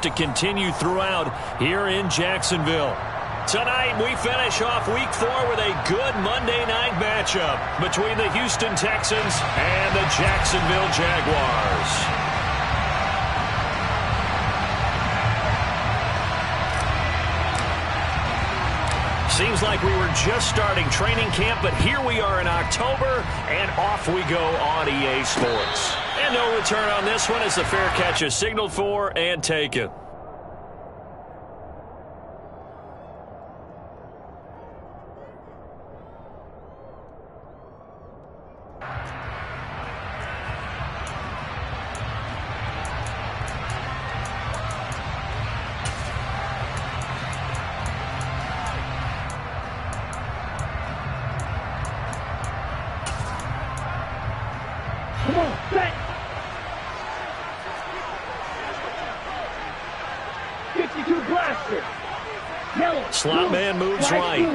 to continue throughout here in Jacksonville. Tonight, we finish off Week 4 with a good Monday night matchup between the Houston Texans and the Jacksonville Jaguars. Seems like we were just starting training camp, but here we are in October, and off we go on EA Sports. And no return on this one as the fair catch is signaled for and taken. Slot man moves right.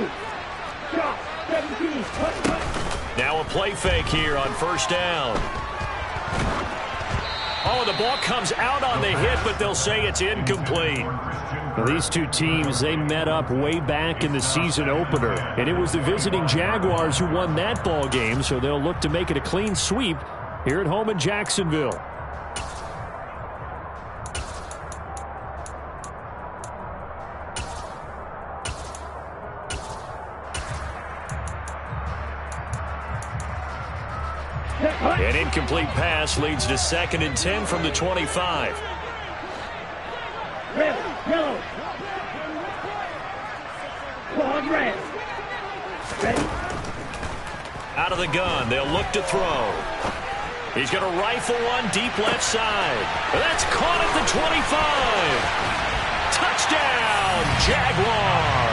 Now a play fake here on first down. Oh, the ball comes out on the hit, but they'll say it's incomplete. Well, these two teams, they met up way back in the season opener, and it was the visiting Jaguars who won that ball game, so they'll look to make it a clean sweep here at home in Jacksonville. An incomplete pass leads to 2nd and 10 from the 25. Red, yellow. Quad red. Ready? Out of the gun, they'll look to throw. He's going to rifle one deep left side. That's caught at the 25. Touchdown, Jaguars.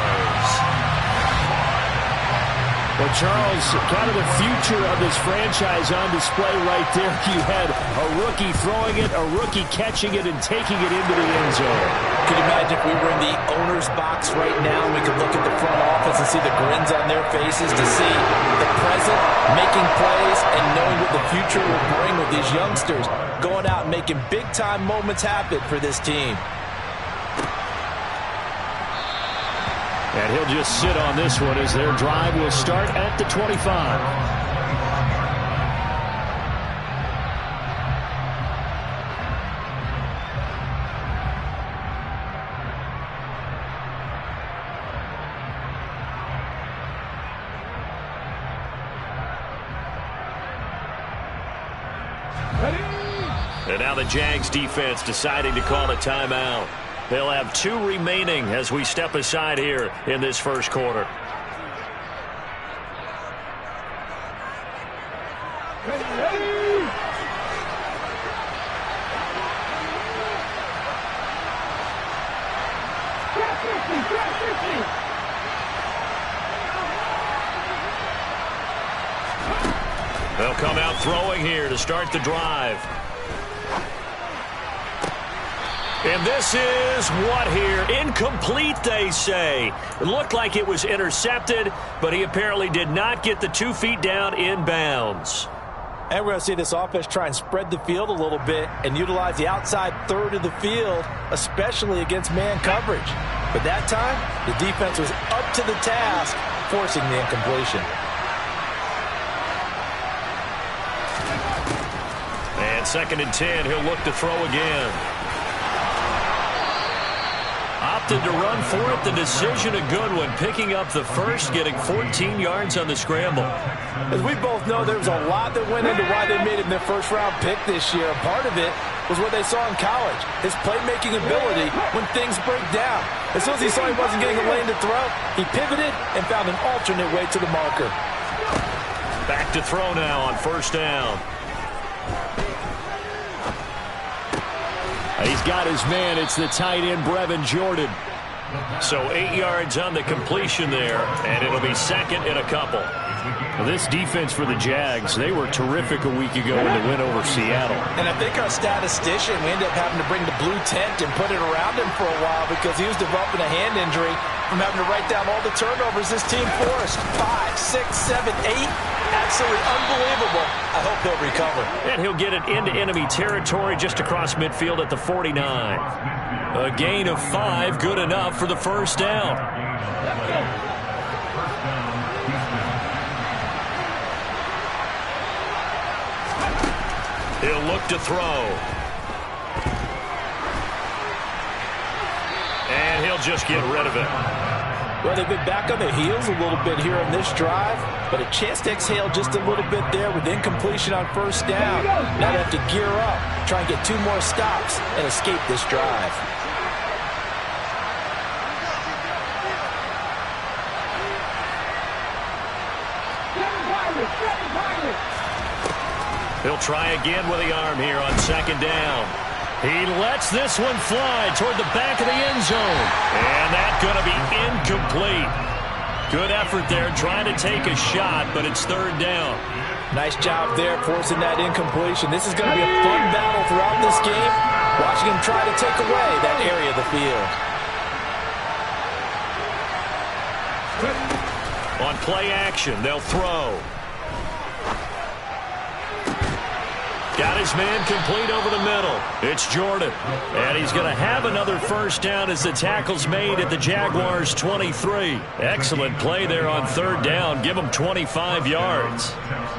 Well, Charles, kind of the future of this franchise on display right there. You had a rookie throwing it, a rookie catching it, and taking it into the end zone. Could you imagine if we were in the owner's box right now and we could look at the front office and see the grins on their faces to see the present, making plays, and knowing what the future will bring with these youngsters going out and making big-time moments happen for this team. And he'll just sit on this one as their drive will start at the 25. And now the Jags defense deciding to call a timeout. They'll have 2 remaining as we step aside here in this first quarter. They'll come out throwing here to start the drive. And this is what here? Incomplete, they say. It looked like it was intercepted, but he apparently did not get the 2 feet down in bounds. And we're going to see this offense try and spread the field a little bit and utilize the outside third of the field, especially against man coverage. But that time, the defense was up to the task, forcing the incompletion. And 2nd and 10, he'll look to throw again. Opted to run for it. The decision a good one. Picking up the first, getting 14 yards on the scramble. As we both know, there was a lot that went into why they made him their first-round pick this year. Part of it was what they saw in college, his playmaking ability when things break down. As soon as he saw he wasn't getting a lane to throw, he pivoted and found an alternate way to the marker. Back to throw now on first down. He's got his man. It's the tight end, Brevin Jordan. So 8 yards on the completion there, and it'll be 2nd and a couple. Well, this defense for the Jags, they were terrific a week ago in the win over Seattle. And I think our statistician, we ended up having to bring the blue tent and put it around him for a while because he was developing a hand injury. from having to write down all the turnovers this team forced. 5, 6, 7, 8. Absolutely unbelievable. I hope he'll recover. And he'll get it into enemy territory just across midfield at the 49. A gain of 5, good enough for the first down. He'll look to throw. And he'll just get rid of it. Well, they've been back on their heels a little bit here on this drive, but a chance to exhale just a little bit there with incompletion on first down. Now they have to gear up, try and get 2 more stops, and escape this drive. He'll try again with the arm here on second down. He lets this one fly toward the back of the end zone. And that's going to be incomplete. Good effort there trying to take a shot, but it's third down. Nice job there forcing that incompletion. This is going to be a fun battle throughout this game. Watching him try to take away that area of the field. On play action, they'll throw. Got his man complete over the middle. It's Jordan. And he's going to have another first down as the tackle's made at the Jaguars' 23. Excellent play there on third down. Give him 25 yards.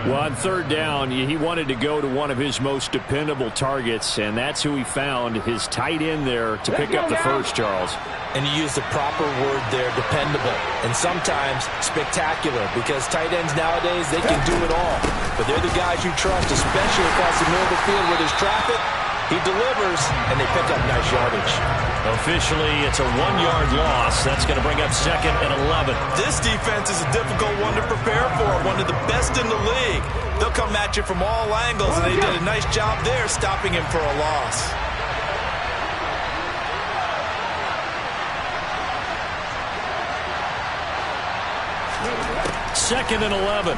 Well, on third down, he wanted to go to one of his most dependable targets, and that's who he found, his tight end there to pick up the first, Charles. And you use the proper word there, dependable, and sometimes spectacular, because tight ends nowadays, they can do it all. But they're the guys you trust, especially across the middle of the field where there's traffic. He delivers, and they pick up nice yardage. Officially, it's a 1-yard loss. That's going to bring up second and 11. This defense is a difficult one to prepare for, one of the best in the league. They'll come at you from all angles, and they did a nice job there stopping him for a loss. Second and 11.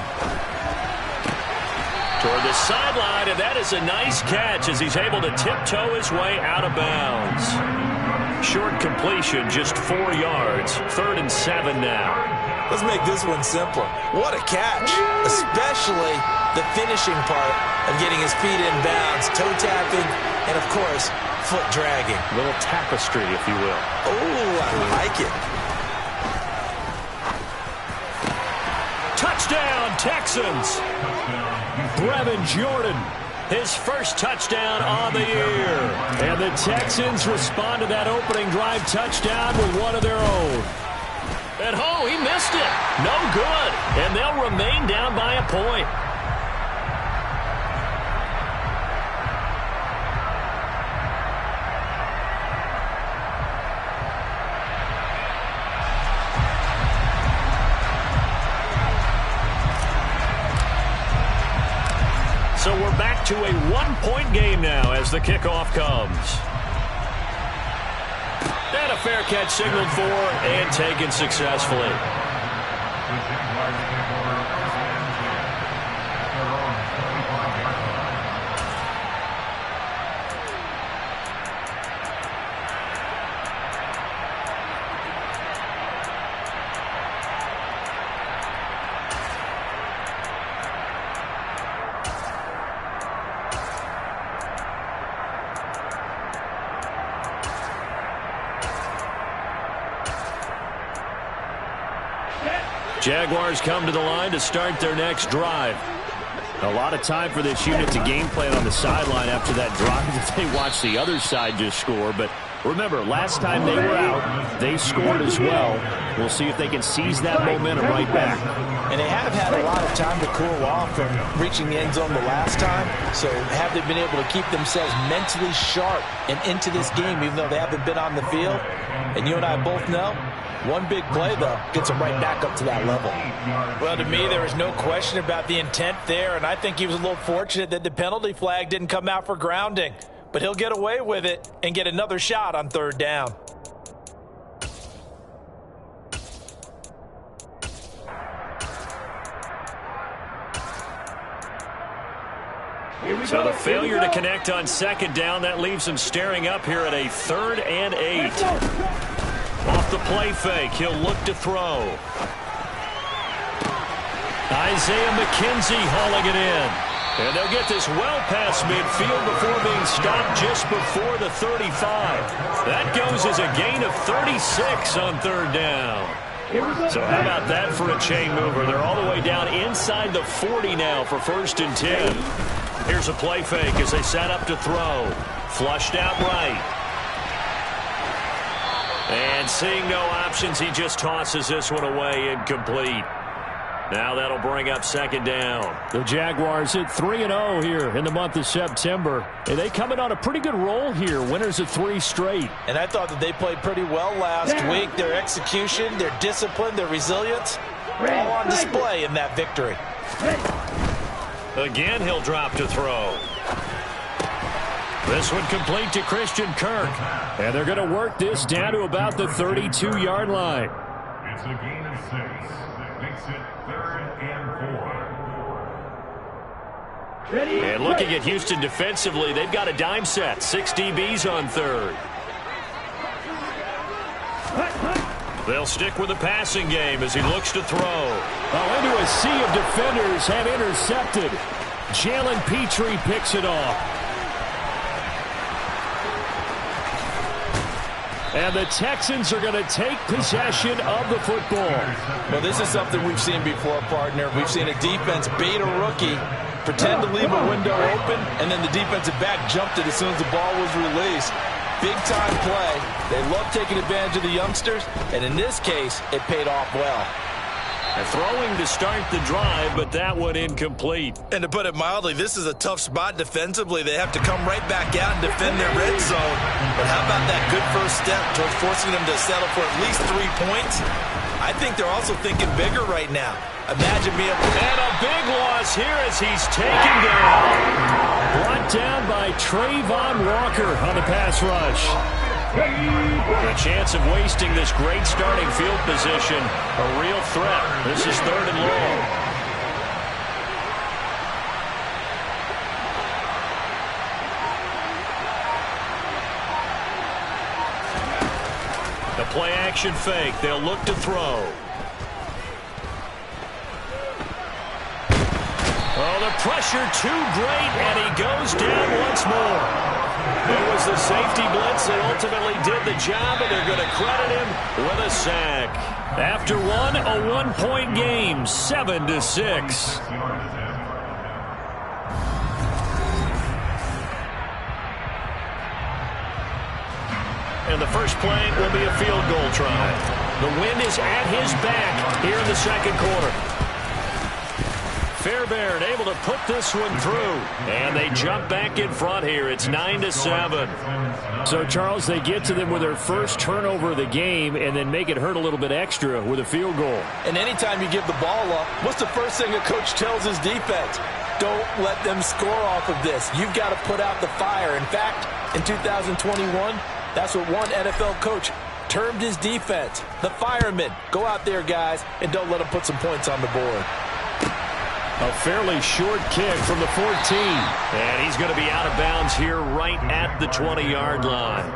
Toward the sideline, and that is a nice catch as he's able to tiptoe his way out of bounds. Short completion, just 4 yards. Third and 7 now. Let's make this one simpler. What a catch, especially the finishing part of getting his feet in bounds, toe tapping, and of course, foot dragging. A little tapestry, if you will. Oh, I like it. Touchdown, Texans. Brevin Jordan, his first touchdown on the year. And the Texans respond to that opening drive touchdown with one of their own. And oh, he missed it. No good. And they'll remain down by a point. So we're back to a 1-point game now as the kickoff comes. And a fair catch signaled for and taken successfully. Jaguars come to the line to start their next drive. A lot of time for this unit to game plan on the sideline after that drive that they watched the other side just score. But remember, last time they were out, they scored as well. We'll see if they can seize that momentum right back. And they have had a lot of time to cool off from reaching the end zone the last time. So have they been able to keep themselves mentally sharp and into this game, even though they haven't been on the field? And you and I both know, one big play, though, gets them right back up to that level. Well, to me, there was no question about the intent there, and I think he was a little fortunate that the penalty flag didn't come out for grounding. But he'll get away with it and get another shot on third down. So the failure to connect on second down, that leaves them staring up here at a 3rd and 8. Off the play fake. He'll look to throw. Isaiah McKenzie hauling it in. And they'll get this well past midfield before being stopped just before the 35. That goes as a gain of 36 on third down. So how about that for a chain mover? They're all the way down inside the 40 now for 1st and 10. Here's a play fake as they set up to throw. Flushed out right. And seeing no options, he just tosses this one away, incomplete. Now that'll bring up 2nd down. The Jaguars hit 3-0 here in the month of September. And they come in on a pretty good roll here. Winners of 3 straight. And I thought that they played pretty well last week. Their execution, their discipline, their resilience, all on display in that victory. Again, he'll drop to throw. This one complete to Christian Kirk. And they're going to work this down to about the 32-yard line. It's a gain of 6. Makes it 3rd and 4. And looking at Houston defensively, they've got a dime set. 6 DBs on 3rd. They'll stick with the passing game as he looks to throw. Oh, into a sea of defenders have intercepted. Jalen Petrie picks it off. And the Texans are going to take possession of the football. Well, this is something we've seen before, partner. We've seen a defense bait a rookie, pretend to leave a window open, and then the defensive back jumped it as soon as the ball was released. Big-time play. They love taking advantage of the youngsters, and in this case, it paid off well. And throwing to start the drive, but that one incomplete. And to put it mildly, this is a tough spot defensively. They have to come right back out and defend their red zone. But how about that good first step towards forcing them to settle for at least 3 points? I think they're also thinking bigger right now. Imagine being... And a big loss here as he's taken down. Brought down by Trayvon Walker on the pass rush. The chance of wasting this great starting field position, a real threat. This is 3rd and long. The play action fake. They'll look to throw. Oh, the pressure too great, and he goes down once more. It was the safety blitz that ultimately did the job, and they're going to credit him with a sack. After one, a 1-point game, 7-6. And the first play will be a field goal try. The wind is at his back here in the 2nd quarter. Fairbairn able to put this one through. And they jump back in front here. It's 9-7. So, Charles, they get to them with their first turnover of the game and then make it hurt a little bit extra with a field goal. And anytime you give the ball up, what's the first thing a coach tells his defense? Don't let them score off of this. You've got to put out the fire. In fact, in 2021, that's what one NFL coach termed his defense. The firemen. Go out there, guys, and don't let them put some points on the board. A fairly short kick from the 14. And he's going to be out of bounds here right at the 20-yard line.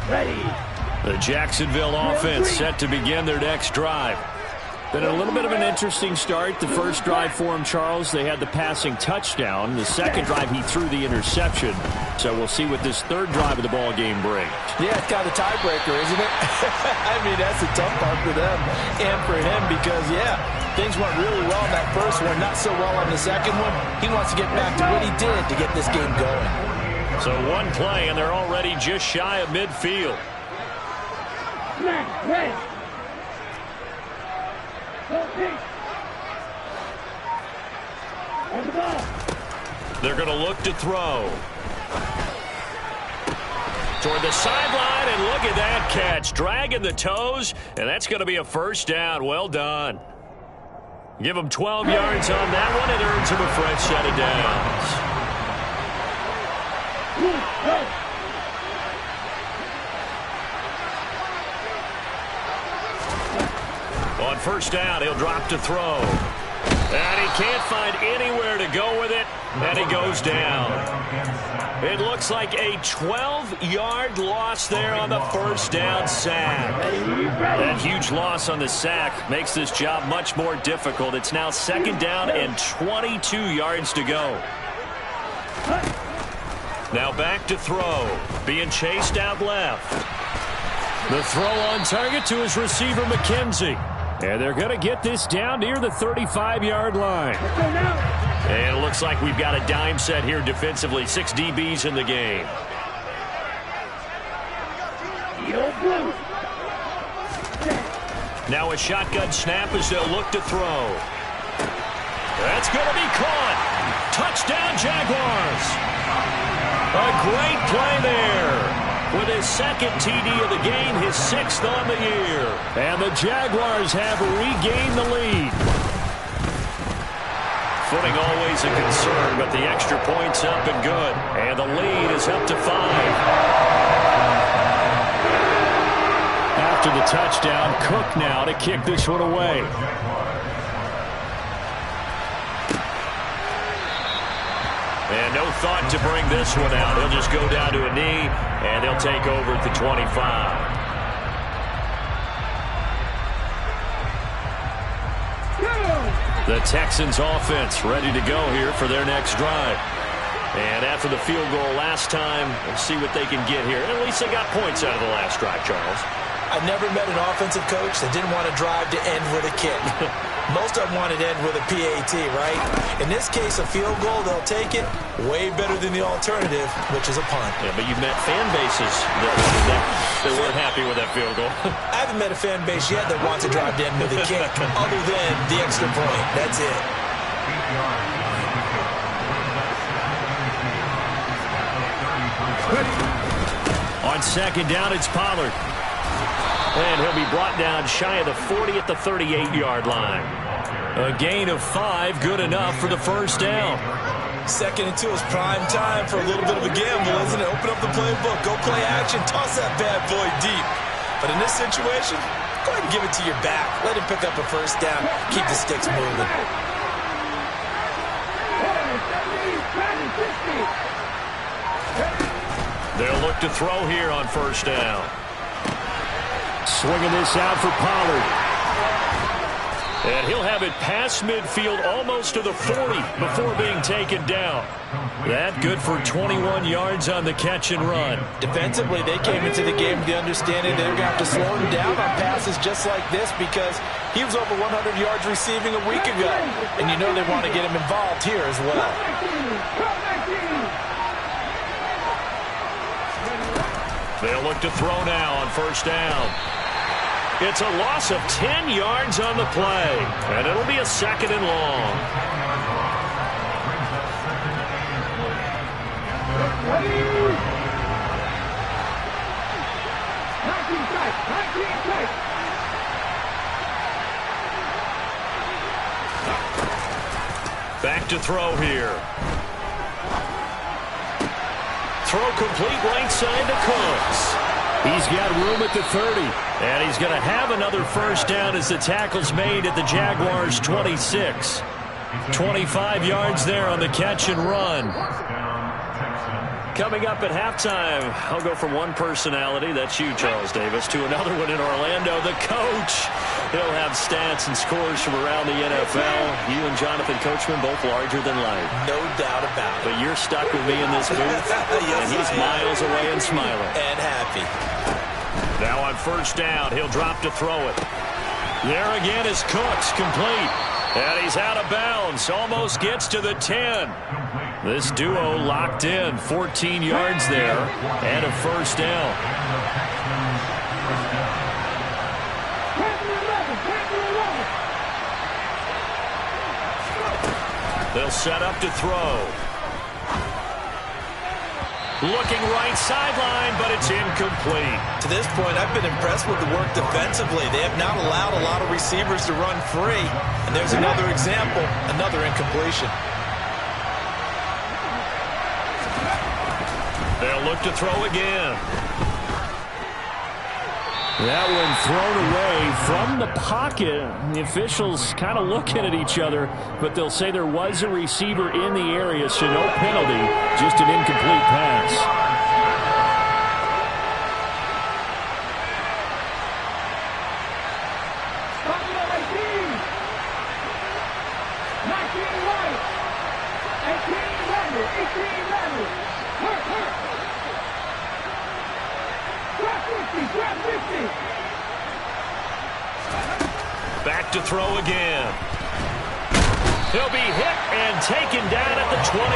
Ready. The Jacksonville offense set to begin their next drive. Been a little bit of an interesting start. The first drive for him, Charles, they had the passing touchdown. The second drive, he threw the interception. So we'll see what this third drive of the ball game brings. Yeah, it's kind of a tiebreaker, isn't it? I mean, that's the tough part for them and for him because, yeah, things went really well in that first one, not so well on the second one. He wants to get back to what he did to get this game going. So one play, and they're already just shy of midfield. Snap, red. On the ball. They're going to look to throw. Toward the sideline, and look at that catch. Dragging the toes, and that's going to be a first down. Well done. Give him 12 yards on that one. It earns him a fresh set of downs. On first down, he'll drop to throw. And he can't find anywhere to go with it, and he goes down. It looks like a 12-yard loss there on the first down sack. That huge loss on the sack makes this job much more difficult. It's now 2nd down and 22 yards to go. Now back to throw. Being chased out left. The throw on target to his receiver, McKenzie. And they're going to get this down near the 35-yard line. And it looks like we've got a dime set here defensively. 6 DBs in the game. Now a shotgun snap as they'll look to throw. That's going to be caught. Touchdown, Jaguars. A great play there. With his 2nd TD of the game, his 6th on the year. And the Jaguars have regained the lead. Footing always a concern, but the extra point's up and good. And the lead is up to 5. After the touchdown, Cook now to kick this one away. And no thought to bring this one out. He'll just go down to a knee, and he'll take over at the 25. The Texans offense ready to go here for their next drive. And after the field goal last time, we'll see what they can get here. At least they got points out of the last drive, Charles. I've never met an offensive coach that didn't want to drive to end with a kick. Most of them wanted to end with a PAT, right? In this case, a field goal, they'll take it. Way better than the alternative, which is a punt. Yeah, but you've met fan bases that weren't happy with that field goal. I haven't met a fan base yet that wants to drive to end with a kick, other than the extra point. That's it. On 2nd down, it's Pollard. And he'll be brought down shy of the 40 at the 38-yard line. A gain of 5, good enough for the first down. 2nd and 2 is prime time for a little bit of a gamble, isn't it? Open up the playbook, go play action, toss that bad boy deep. But in this situation, go ahead and give it to your back. Let him pick up a first down. Keep the sticks moving. They'll look to throw here on first down. Swinging this out for Pollard. And he'll have it past midfield almost to the 40 before being taken down. That good for 21 yards on the catch and run. Defensively, they came into the game with the understanding they're going to have to slow him down on passes just like this because he was over 100 yards receiving a week ago. And you know they want to get him involved here as well. They'll look to throw now on first down. It's a loss of 10 yards on the play, and it'll be a 2nd and long. Back to throw here. Throw complete right side to Cooks. He's got room at the 30. And he's going to have another first down as the tackle's made at the Jaguars' 26. 25 yards there on the catch and run. Coming up at halftime, I'll go from one personality, that's you, Charles Davis, to another one in Orlando, the coach. He'll have stats and scores from around the NFL. You and Jonathan Coachman both larger than life. No doubt about it. But you're stuck with me in this booth, and he's miles away and smiling. And happy. Now on first down, he'll drop to throw it. There again is Cooks, complete. And he's out of bounds, almost gets to the 10. This duo locked in, 14 yards there, and a first down. They'll set up to throw. Looking right sideline, but it's incomplete. To this point, I've been impressed with the work defensively. They have not allowed a lot of receivers to run free. And there's another example, another incompletion. They'll look to throw again. That one thrown away from the pocket. The officials kind of looking at each other, but they'll say there was a receiver in the area, so no penalty, just an incomplete pass. Back to throw again. He'll be hit and taken down at the 21.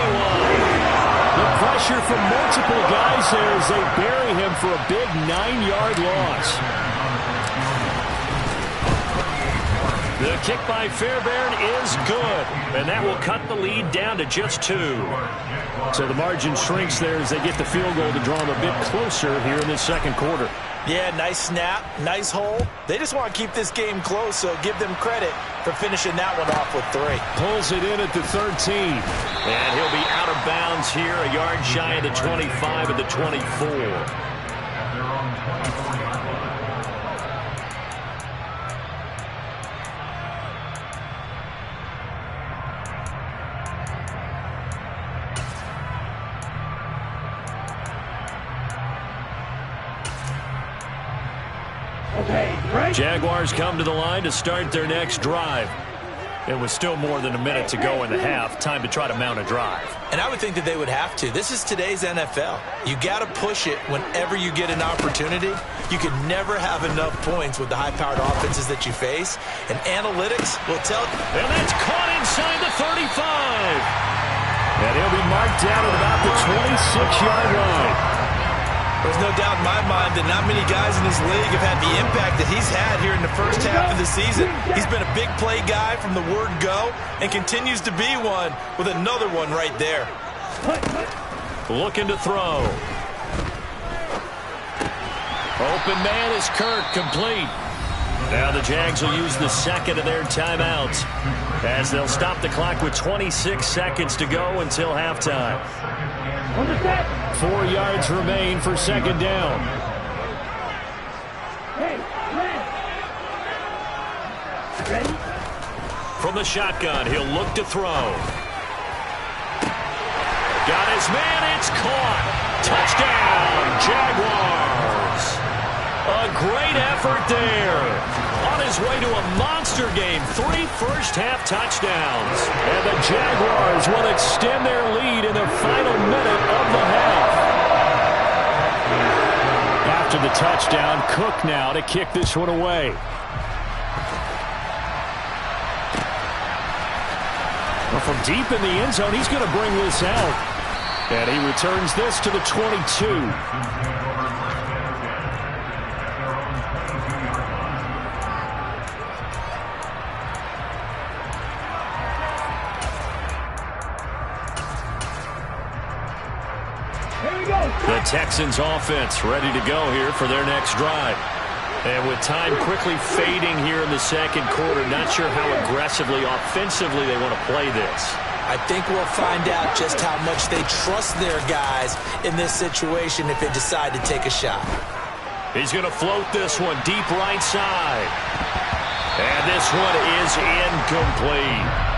The pressure from multiple guys there as they bury him for a big 9-yard loss. The kick by Fairbairn is good, and that will cut the lead down to just 2. So the margin shrinks there as they get the field goal to draw them a bit closer here in this second quarter. Yeah, nice snap, nice hole. They just want to keep this game close, so give them credit for finishing that one off with 3. Pulls it in at the 13. And he'll be out of bounds here, a yard shy of the 25 at the 24. Jaguars come to the line to start their next drive. It was still more than a minute to go in the half. Time to try to mount a drive. And I would think that they would have to. This is today's NFL. You got to push it whenever you get an opportunity. You can never have enough points with the high-powered offenses that you face. And analytics will tell you. And that's caught inside the 35. And he'll be marked down at about the 26-yard line. There's no doubt in my mind that not many guys in this league have had the impact that he's had here in the first half of the season. He's been a big play guy from the word go and continues to be one with another one right there. Looking to throw. Open man is Kirk, complete. Now the Jags will use the second of their timeouts as they'll stop the clock with 26 seconds to go until halftime. 4 yards remain for second down. From the shotgun, he'll look to throw. Got his man, it's caught. Touchdown, Jaguars. A great effort there. On his way to a monster game, 3 first-half touchdowns. And the Jaguars will extend their lead in the final minute of the half. After the touchdown, Cook now to kick this one away. Well, from deep in the end zone, he's going to bring this out. And he returns this to the 22. The Texans offense ready to go here for their next drive. And with time quickly fading here in the second quarter, not sure how aggressively, offensively they want to play this. I think we'll find out just how much they trust their guys in this situation if they decide to take a shot. He's going to float this one deep right side. And this one is incomplete.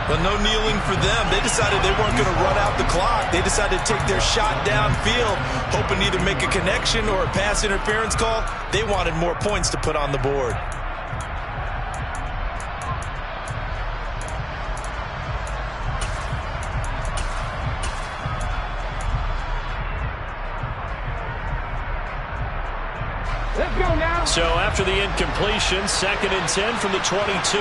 But no kneeling for them. They decided they weren't going to run out the clock. They decided to take their shot downfield, hoping to either make a connection or a pass interference call. They wanted more points to put on the board. Let's go now. So after the incompletion, 2nd and 10 from the 22.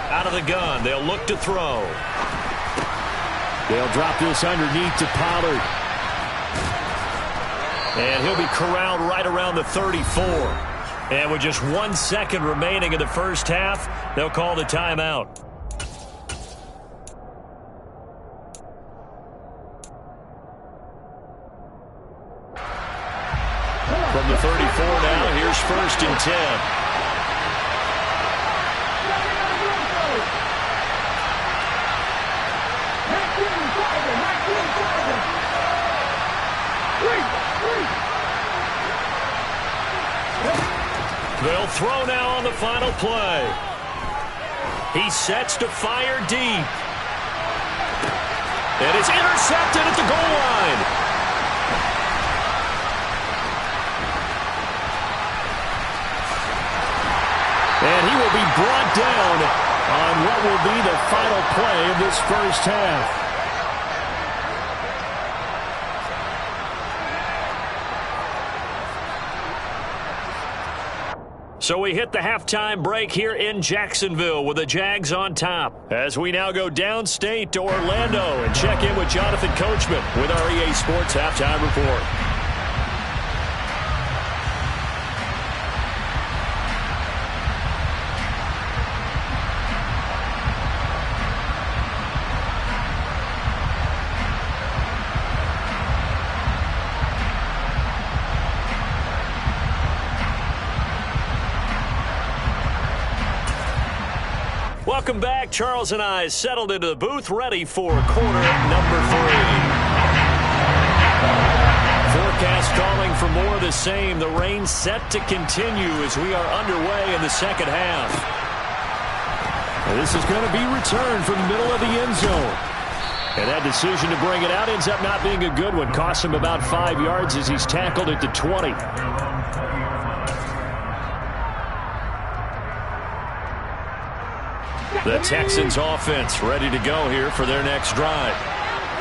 Out of the gun, they'll look to throw. They'll drop this underneath to Pollard. And he'll be corralled right around the 34. And with just 1 second remaining in the first half, they'll call the timeout. From the 34 now, here's 1st and 10. They'll throw now on the final play. He sets to fire deep. And it's intercepted at the goal line. And he will be brought down on what will be the final play of this first half. So we hit the halftime break here in Jacksonville with the Jags on top. As we now go downstate to Orlando and check in with Jonathan Coachman with our EA Sports Halftime Report. Welcome back. Charles and I settled into the booth, ready for quarter number 3. Forecast calling for more of the same. The rain set to continue as we are underway in the second half. This is going to be returned from the middle of the end zone. And that decision to bring it out ends up not being a good one. Costs him about 5 yards as he's tackled at the 20. The Texans offense ready to go here for their next drive.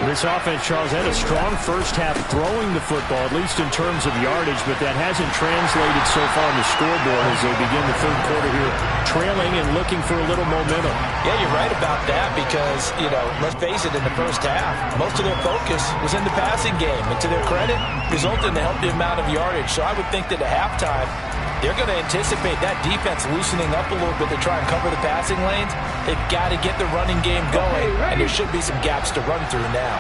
This offense, Charles, had a strong first half throwing the football, at least in terms of yardage, but that hasn't translated so far on the scoreboard as they begin the third quarter here, trailing and looking for a little momentum. Yeah, you're right about that because, let's face it, in the first half, most of their focus was in the passing game. And to their credit, resulted in a healthy amount of yardage. So I would think that at halftime, they're going to anticipate that defense loosening up a little bit to try and cover the passing lanes. They've got to get the running game going, and there should be some gaps to run through now.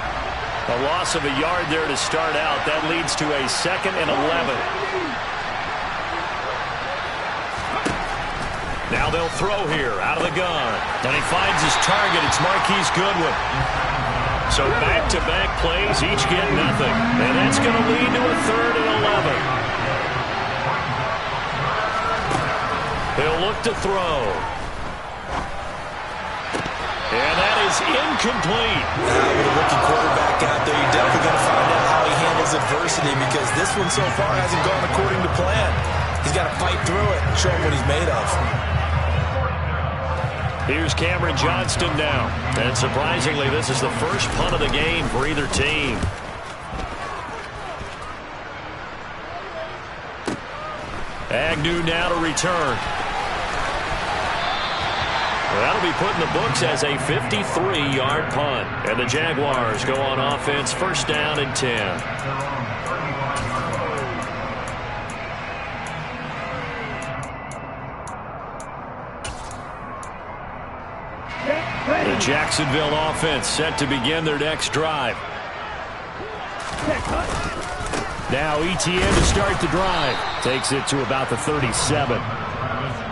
A loss of a yard there to start out. That leads to a 2nd and 11. Now they'll throw here out of the gun. And he finds his target. It's Marquise Goodwin. So back-to-back plays, each get nothing. And that's going to lead to a 3rd and 11. He'll look to throw. And that is incomplete. With a rookie quarterback out there, you're definitely going to find out how he handles adversity because this one so far hasn't gone according to plan. He's got to fight through it and show him what he's made of. Here's Cameron Johnston now. And surprisingly, this is the first punt of the game for either team. Agnew now to return. That'll be put in the books as a 53-yard punt. And the Jaguars go on offense, 1st down and 10. The Jacksonville offense set to begin their next drive. Now Etienne to start the drive. Takes it to about the 37.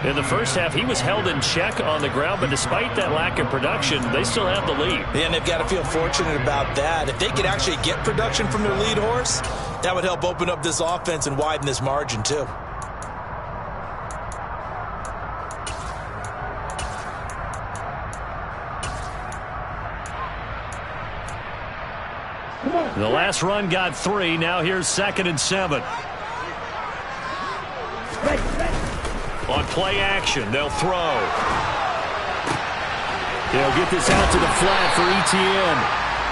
In the first half, he was held in check on the ground, but despite that lack of production, they still have the lead. Yeah, and they've got to feel fortunate about that. If they could actually get production from their lead horse, that would help open up this offense and widen this margin, too. The last run got 3. Now here's 2nd and 7. On play action, they'll throw. They'll get this out to the flat for Etienne.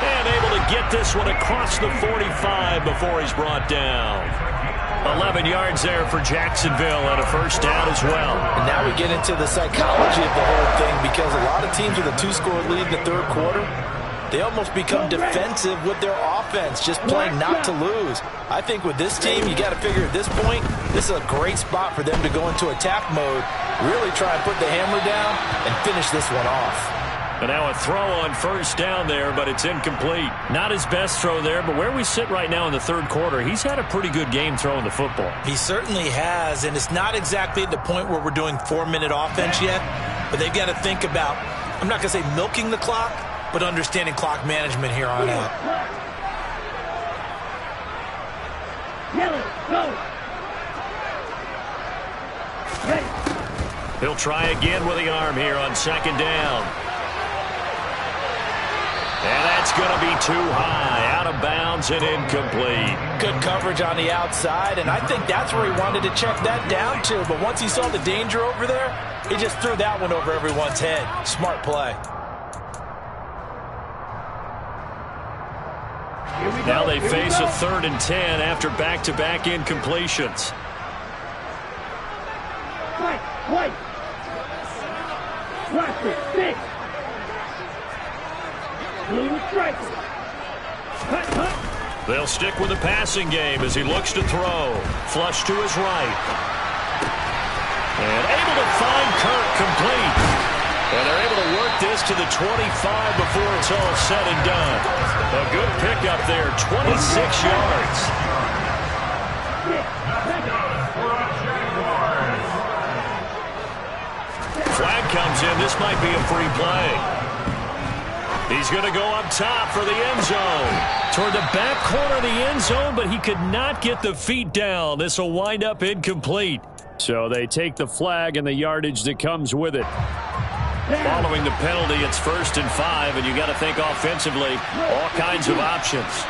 And able to get this one across the 45 before he's brought down. 11 yards there for Jacksonville and a 1st down as well. And now we get into the psychology of the whole thing because a lot of teams with a 2-score lead in the third quarter, they almost become defensive with their offense, just playing not to lose. I think with this team, you got to figure at this point, this is a great spot for them to go into attack mode, really try and put the hammer down and finish this one off. And now a throw on 1st down there, but it's incomplete. Not his best throw there, but where we sit right now in the third quarter, he's had a pretty good game throwing the football. He certainly has, and it's not exactly at the point where we're doing 4-minute offense yet, but they've got to think about, I'm not going to say milking the clock, but understanding clock management here on out. He'll try again with the arm here on second down. And that's going to be too high, out of bounds and incomplete. Good coverage on the outside, and I think that's where he wanted to check that down to. But once he saw the danger over there, he just threw that one over everyone's head. Smart play. Now they face a 3rd and 10 after back-to-back incompletions. White. Roster, 6. Blue strike. They'll stick with the passing game as he looks to throw. Flush to his right. And able to find Kirk complete. And they're able to work this to the 25 before it's all said and done. A good pickup there, 26 yards. Flag comes in. This might be a free play. He's going to go up top for the end zone. Toward the back corner of the end zone, but he could not get the feet down. This will wind up incomplete. So they take the flag and the yardage that comes with it. Following the penalty, it's 1st and 5, and you got to think offensively, all kinds of options.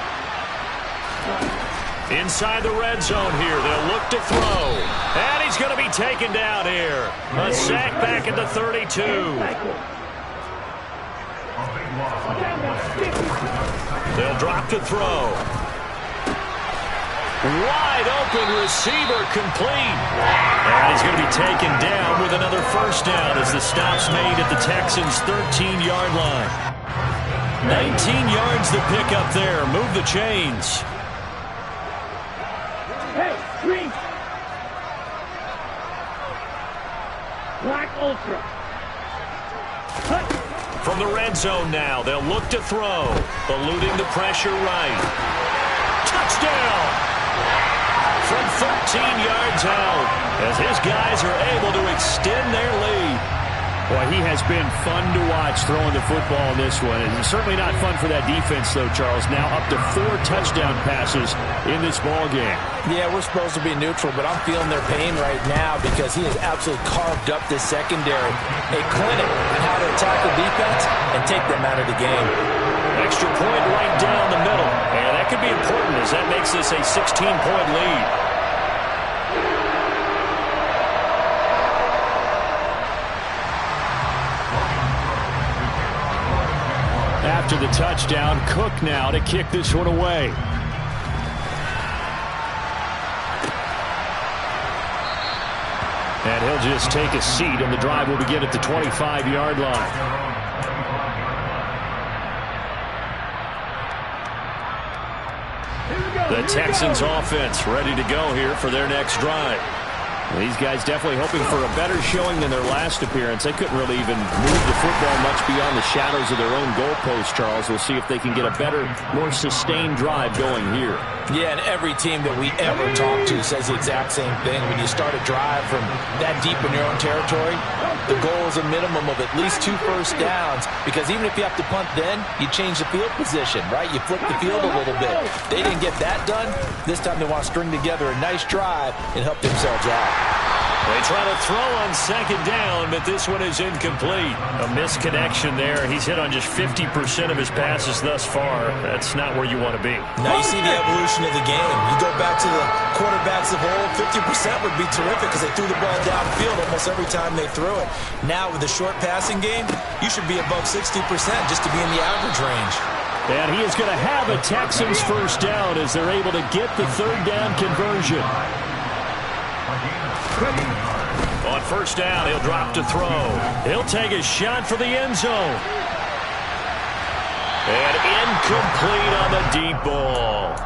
Inside the red zone here, they'll look to throw. And he's going to be taken down here. A sack back at the 32. They'll drop to throw. Wide open receiver complete. And he's going to be taken down with another first down as the stop's made at the Texans' 13-yard line. 19 yards the pick up there. Move the chains. Hey, green. Black Ultra. From the red zone now, they'll look to throw. Eluding the pressure right. Touchdown! From 13 yards out, as his guys are able to extend their lead. Boy, he has been fun to watch throwing the football in this one. It's certainly not fun for that defense, though, Charles. Now up to 4 touchdown passes in this ball game. Yeah, we're supposed to be neutral, but I'm feeling their pain right now because he has absolutely carved up this secondary. A clinic on how to attack the defense and take them out of the game. Extra point right down the middle. And that could be important as that makes this a 16-point lead. After the touchdown, Cook now to kick this one away. And he'll just take a seat, and the drive will begin at the 25-yard line. The Texans offense ready to go here for their next drive. These guys definitely hoping for a better showing than their last appearance. They couldn't really even move the football much beyond the shadows of their own goalpost, Charles. We'll see if they can get a better, more sustained drive going here. Yeah, and every team that we ever talk to says the exact same thing. When you start a drive from that deep in your own territory, the goal is a minimum of at least 2 first downs, because even if you have to punt then, you change the field position, right? You flip the field a little bit. They didn't get that done. This time they want to string together a nice drive and help themselves out. They try to throw on second down, but this one is incomplete. A misconnection there. He's hit on just 50% of his passes thus far. That's not where you want to be. Now you see the evolution of the game. You go back to the quarterbacks of old, 50% would be terrific because they threw the ball downfield almost every time they threw it. Now with the short passing game, you should be above 60% just to be in the average range. And he is going to have a Texans first down as they're able to get the third down conversion. On first down, he'll drop to throw. He'll take a shot for the end zone. And incomplete on the deep ball.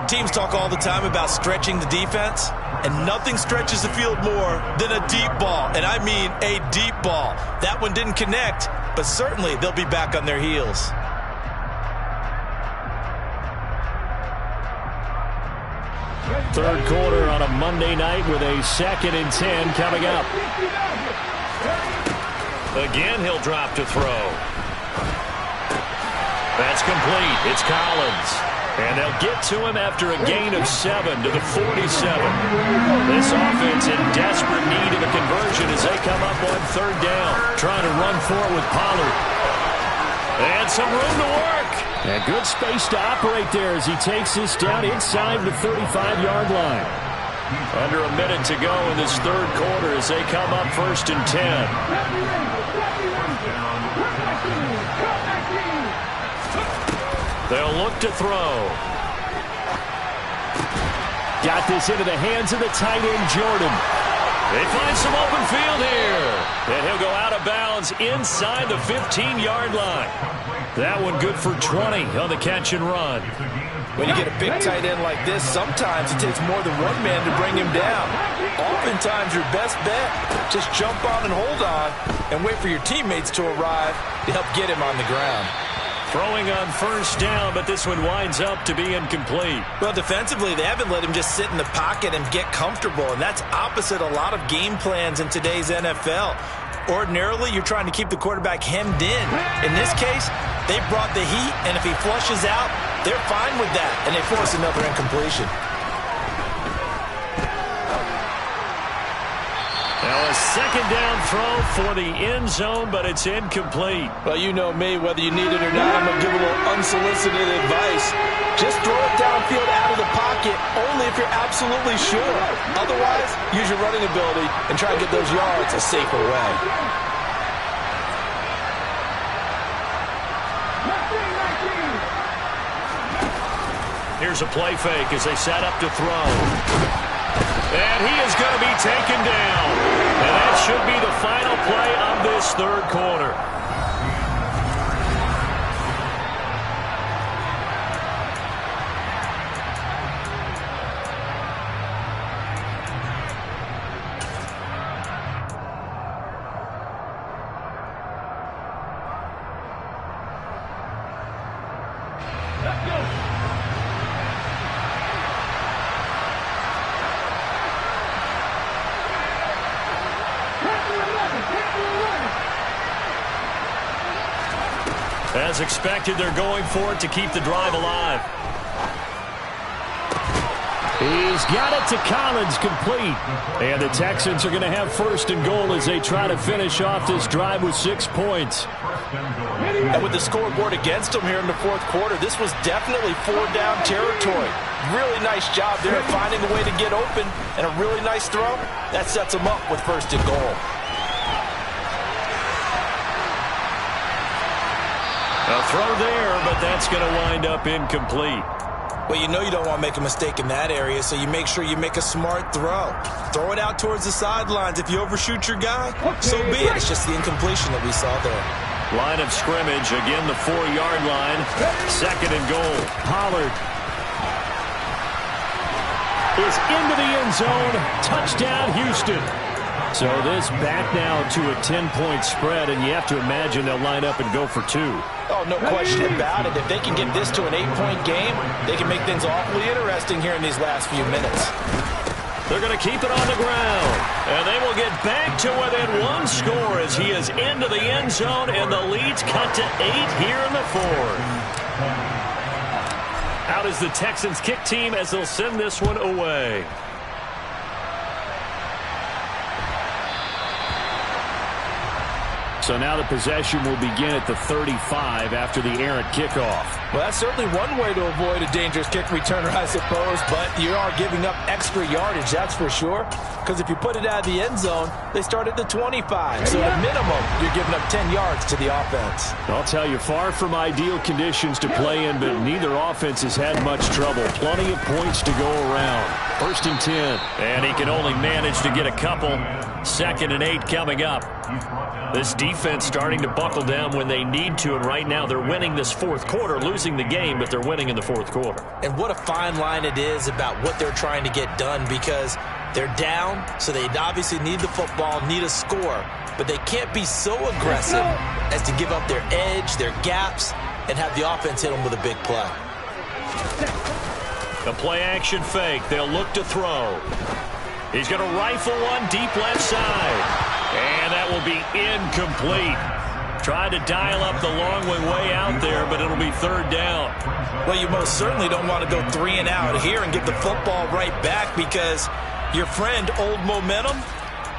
Teams talk all the time about stretching the defense, and nothing stretches the field more than a deep ball. And I mean a deep ball. That one didn't connect, but certainly they'll be back on their heels. Third quarter on a Monday night with a 2nd and 10 coming up. Again, he'll drop to throw. That's complete. It's Collins. And they'll get to him after a gain of 7 to the 47. This offense in desperate need of a conversion as they come up on third down. Trying to run for it with Pollard. And some room to work. And good space to operate there as he takes this down inside the 35-yard line. Under a minute to go in this third quarter as they come up 1st and 10. They'll look to throw. Got this into the hands of the tight end, Jordan. They find some open field here. And he'll go out of bounds inside the 15-yard line. That one good for 20 on the catch and run. When you get a big tight end like this, sometimes it takes more than one man to bring him down. Oftentimes, your best bet, just jump on and hold on and wait for your teammates to arrive to help get him on the ground. Throwing on first down, but this one winds up to be incomplete. Well, defensively, they haven't let him just sit in the pocket and get comfortable, and that's opposite a lot of game plans in today's NFL. Ordinarily, you're trying to keep the quarterback hemmed in. In this case, they brought the heat, and if he flushes out, they're fine with that, and they force another incompletion. Now a second down throw for the end zone, but it's incomplete. Well, you know me, whether you need it or not, I'm going to give a little unsolicited advice. Just throw it downfield out of the pocket, only if you're absolutely sure. Otherwise, use your running ability and try to get those yards a safer way. Here's a play fake as they set up to throw. And he is going to be taken down. And that should be the final play of this third quarter. As expected, they're going for it to keep the drive alive. He's got it to Collins, complete. And the Texans are going to have 1st and goal as they try to finish off this drive with 6 points. And with the scoreboard against them here in the fourth quarter, this was definitely 4-down territory. Really nice job there of finding a way to get open, and a really nice throw. That sets them up with 1st and goal. A throw there, but that's going to wind up incomplete. Well, you know you don't want to make a mistake in that area, so you make sure you make a smart throw. Throw it out towards the sidelines. If you overshoot your guy, so be it. It's just the incompletion that we saw there. Line of scrimmage, again the 4-yard line. 2nd and goal. Pollard is into the end zone. Touchdown, Houston. So this back now to a 10-point spread, and you have to imagine they'll line up and go for 2. Oh, no question about it. If they can get this to an 8-point game, they can make things awfully interesting here in these last few minutes. They're going to keep it on the ground, and they will get back to within 1 score as he is into the end zone, and the lead's cut to 8 here in the 4th. Out is the Texans kick team as they'll send this one away. So now the possession will begin at the 35 after the errant kickoff. Well, that's certainly one way to avoid a dangerous kick returner, I suppose, but you are giving up extra yardage, that's for sure. Because if you put it out of the end zone, they start at the 25. So at minimum, you're giving up 10 yards to the offense. I'll tell you, far from ideal conditions to play in, but neither offense has had much trouble. Plenty of points to go around. 1st and 10. And he can only manage to get a couple. 2nd and 8 coming up. This defense starting to buckle down when they need to, and right now they're winning this 4th quarter, losing the game, but they're winning in the 4th quarter. And what a fine line it is about what they're trying to get done, because they're down, so they obviously need the football, need a score, but they can't be so aggressive as to give up their edge, their gaps, and have the offense hit them with a big play. A play-action fake. They'll look to throw. He's going to rifle one deep left side. And that will be incomplete. Tried to dial up the long way out there, but it'll be third down. Well, you most certainly don't want to go 3 and out here and get the football right back because your friend, Old Momentum,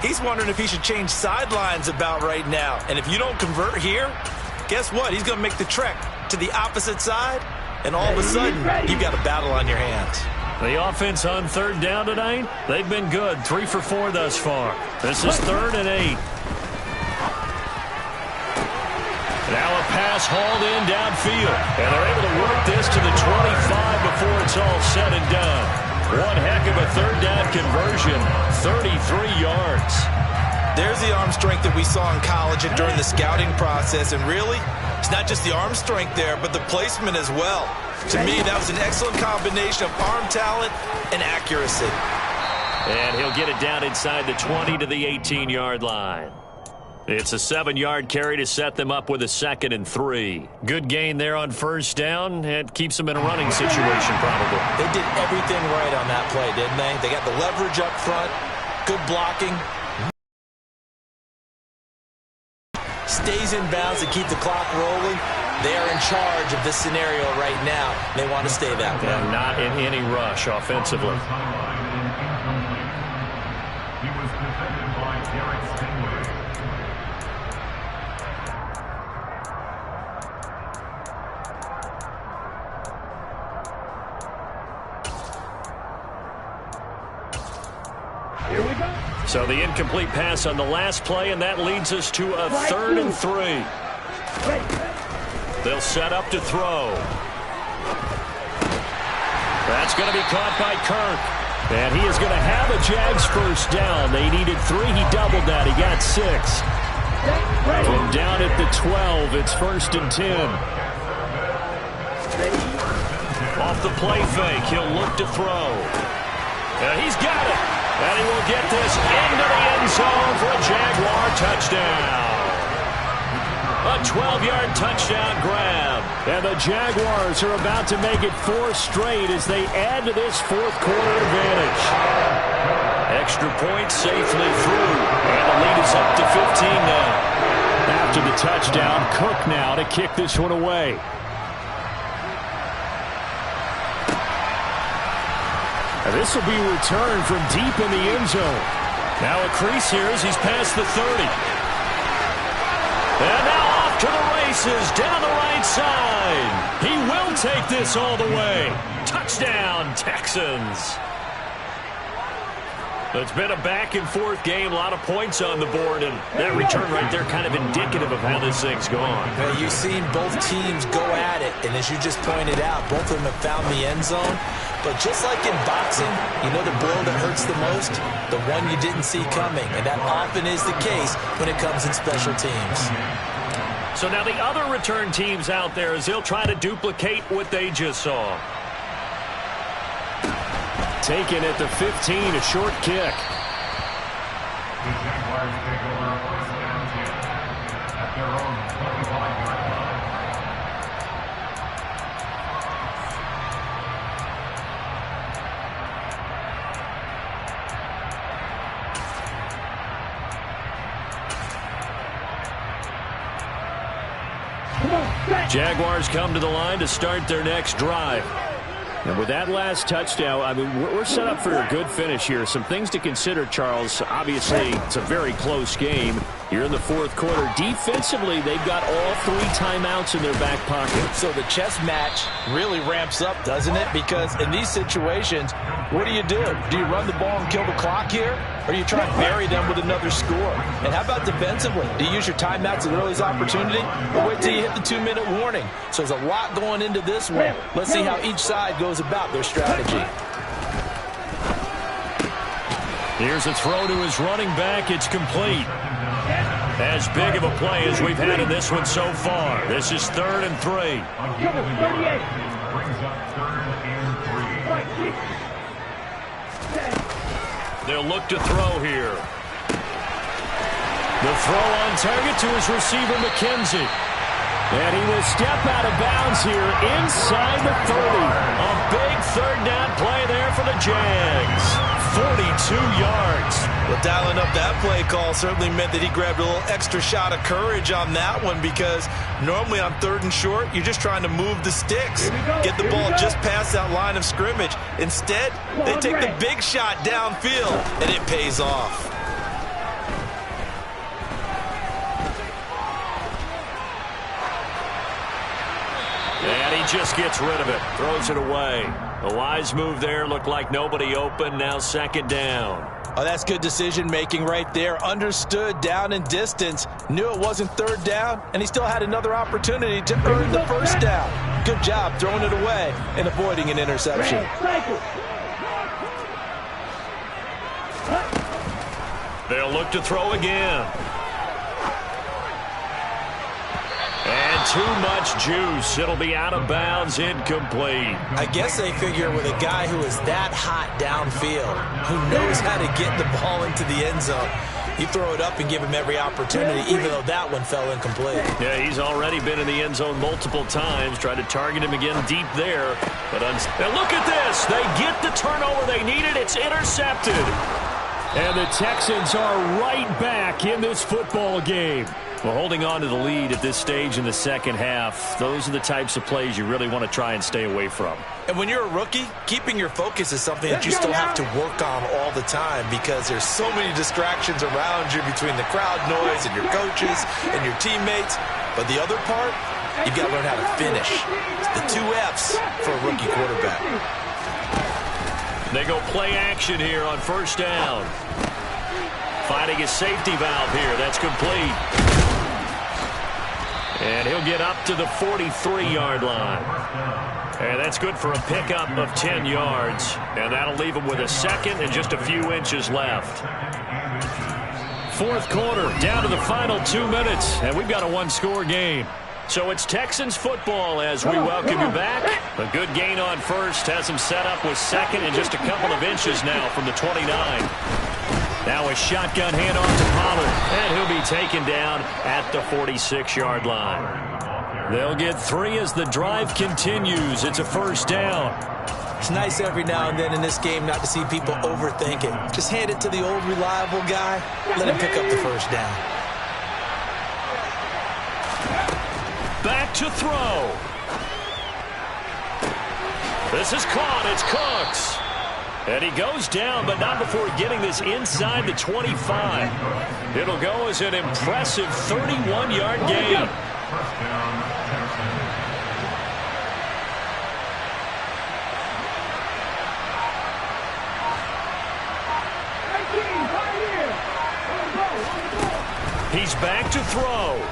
he's wondering if he should change sidelines about right now. And if you don't convert here, guess what? He's going to make the trek to the opposite side, and all of a sudden, you've got a battle on your hands. The offense on third down tonight, they've been good. 3 for 4 thus far. This is 3rd and 8. Now a pass hauled in downfield. And they're able to work this to the 25 before it's all said and done. One heck of a third down conversion. 33 yards. There's the arm strength that we saw in college and during the scouting process. And really, it's not just the arm strength there, but the placement as well. To me, that was an excellent combination of arm talent and accuracy. And he'll get it down inside the 20 to the 18-yard line. It's a 7-yard carry to set them up with a 2nd and 3. Good gain there on first down. It keeps them in a running situation, probably. They did everything right on that play, didn't they? They got the leverage up front, good blocking. Stays in bounds to keep the clock rolling. They are in charge of this scenario right now. They want to stay that way. And not in any rush offensively. He was defended by Derek Stingley. Here we go. So the incomplete pass on the last play, and that leads us to a 3rd and 3. They'll set up to throw. That's going to be caught by Kirk. And he is going to have a Jags first down. They needed 3. He doubled that. He got 6. From down at the 12, it's 1st and 10. Off the play fake, he'll look to throw. And he's got it. And he will get this into the end zone for a Jaguar touchdown. A 12-yard touchdown grab. And the Jaguars are about to make it 4 straight as they add to this fourth-quarter advantage. Extra point safely through. And the lead is up to 15 now. After the touchdown, Cook now to kick this one away. And this will be returned from deep in the end zone. Now a crease here as he's past the 30. And now off to the races down the right side. He will take this all the way. Touchdown, Texans. It's been a back-and-forth game, a lot of points on the board, and that return right there kind of indicative of how this thing's gone. Well, you've seen both teams go at it, and as you just pointed out, both of them have found the end zone. But just like in boxing, you know the blow that hurts the most? The one you didn't see coming, and that often is the case when it comes in special teams. So now the other return teams out there as they'll try to duplicate what they just saw. Taken at the 15, a short kick. The Jaguars take over first down 10 at their own 25-yard line. Jaguars come to the line to start their next drive. And with that last touchdown, I mean, we're set up for a good finish here. Some things to consider, Charles. Obviously, it's a very close game. You're in the fourth quarter. Defensively, they've got all 3 timeouts in their back pocket. So the chess match really ramps up, doesn't it? Because in these situations, what do? Do you run the ball and kill the clock here? Or do you try and bury them with another score? And how about defensively? Do you use your timeouts at earliest opportunity? Or wait till you hit the 2-minute warning? So there's a lot going into this one. Let's see how each side goes about their strategy. Here's a throw to his running back. It's complete. As big of a play as we've had in this one so far. This is 3rd and 3. Brings up 3rd and 3. They'll look to throw here. The throw on target to his receiver, McKenzie. And he will step out of bounds here inside the 30. A big third down play there for the Jags. 42 yards. Well, dialing up that play call certainly meant that he grabbed a little extra shot of courage on that one, because normally on 3rd and short, you're just trying to move the sticks, get the ball just past that line of scrimmage. Instead, they take the big shot downfield, and it pays off. And he just gets rid of it, throws it away. A wise move there, looked like nobody open, now 2nd down. Oh, that's good decision-making right there. Understood down and distance. Knew it wasn't 3rd down, and he still had another opportunity to earn the 1st down. Good job throwing it away and avoiding an interception. They'll look to throw again. And too much juice. It'll be out of bounds, incomplete. I guess they figure with a guy who is that hot downfield, who knows how to get the ball into the end zone, you throw it up and give him every opportunity, even though that one fell incomplete. Yeah, he's already been in the end zone multiple times. Tried to target him again deep there. But and look at this. They get the turnover they needed. It's intercepted. And the Texans are right back in this football game. Well, holding on to the lead at this stage in the 2nd half, those are the types of plays you really want to try and stay away from. And when you're a rookie, keeping your focus is something that you still have to work on all the time, because there's so many distractions around you between the crowd noise and your coaches and your teammates. But the other part, you've got to learn how to finish. It's the 2 F's for a rookie quarterback. They go play action here on 1st down. Finding his safety valve here. That's complete. And he'll get up to the 43-yard line. And that's good for a pickup of 10 yards. And that'll leave him with a 2nd and just a few inches left. 4th quarter, down to the final 2 minutes. And we've got a 1-score game. So it's Texans football as we welcome you back. A good gain on 1st. Has him set up with 2nd and just a couple of inches now from the 29. Now a shotgun handoff to Pollard, and he'll be taken down at the 46-yard line. They'll get 3 as the drive continues. It's a 1st down. It's nice every now and then in this game not to see people overthink it. Just hand it to the old reliable guy. Let him pick up the 1st down. Back to throw. This is caught. It's Cooks. And he goes down, but not before getting this inside the 25. It'll go as an impressive 31-yard gain. He's back to throw.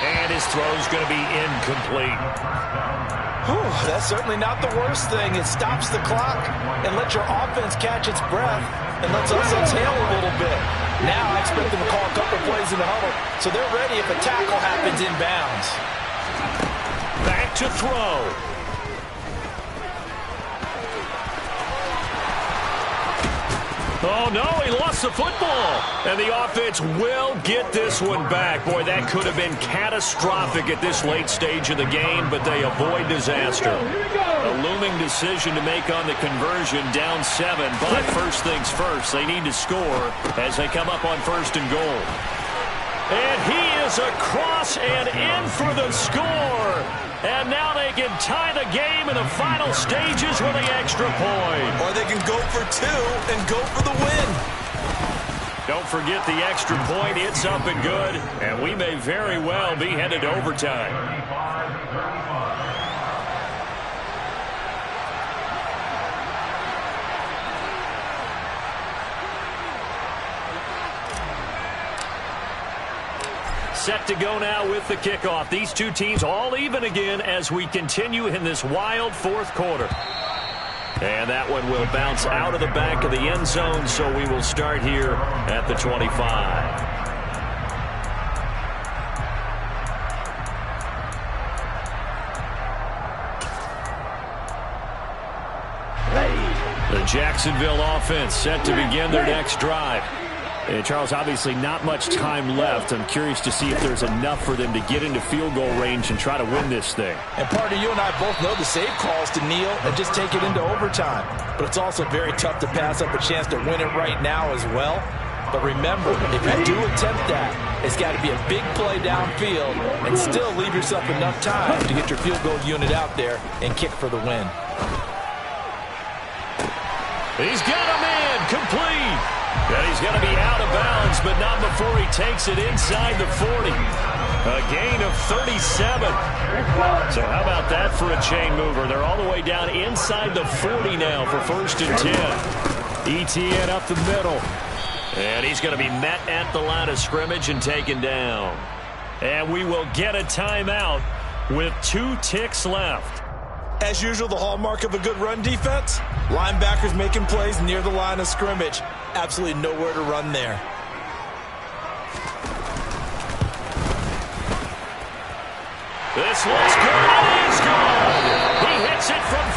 And his throw's going to be incomplete. Whew, that's certainly not the worst thing. It stops the clock and lets your offense catch its breath and lets us exhale a little bit. Now I expect them to call a couple plays in the huddle, so they're ready if a tackle happens inbounds. Back to throw. Oh, no, he lost the football. And the offense will get this one back. Boy, that could have been catastrophic at this late stage of the game, but they avoid disaster. A looming decision to make on the conversion, down 7. But first things first, they need to score as they come up on 1st and goal. And he is across and in for the score. And now they can tie the game in the final stages with the extra point. Or they can go for 2 and go for the win. Don't forget the extra point. It's up and good. And we may very well be headed to overtime. Set to go now with the kickoff. These two teams all even again as we continue in this wild 4th quarter. And that one will bounce out of the back of the end zone, so we will start here at the 25. The Jacksonville offense set to begin their next drive. And Charles, obviously not much time left. I'm curious to see if there's enough for them to get into field goal range and try to win this thing. And partner, you and I both know the save calls to kneel and just take it into overtime. But it's also very tough to pass up a chance to win it right now as well. But remember, if you do attempt that, it's got to be a big play downfield and still leave yourself enough time to get your field goal unit out there and kick for the win. He's got a man complete. And he's going to be out of bounds, but not before he takes it inside the 40. A gain of 37. So how about that for a chain mover? They're all the way down inside the 40 now for 1st and 10. ETN up the middle. And he's going to be met at the line of scrimmage and taken down. And we will get a timeout with 2 ticks left. As usual, the hallmark of a good run defense, linebackers making plays near the line of scrimmage. Absolutely nowhere to run there. This one's good. It is good. He hits it from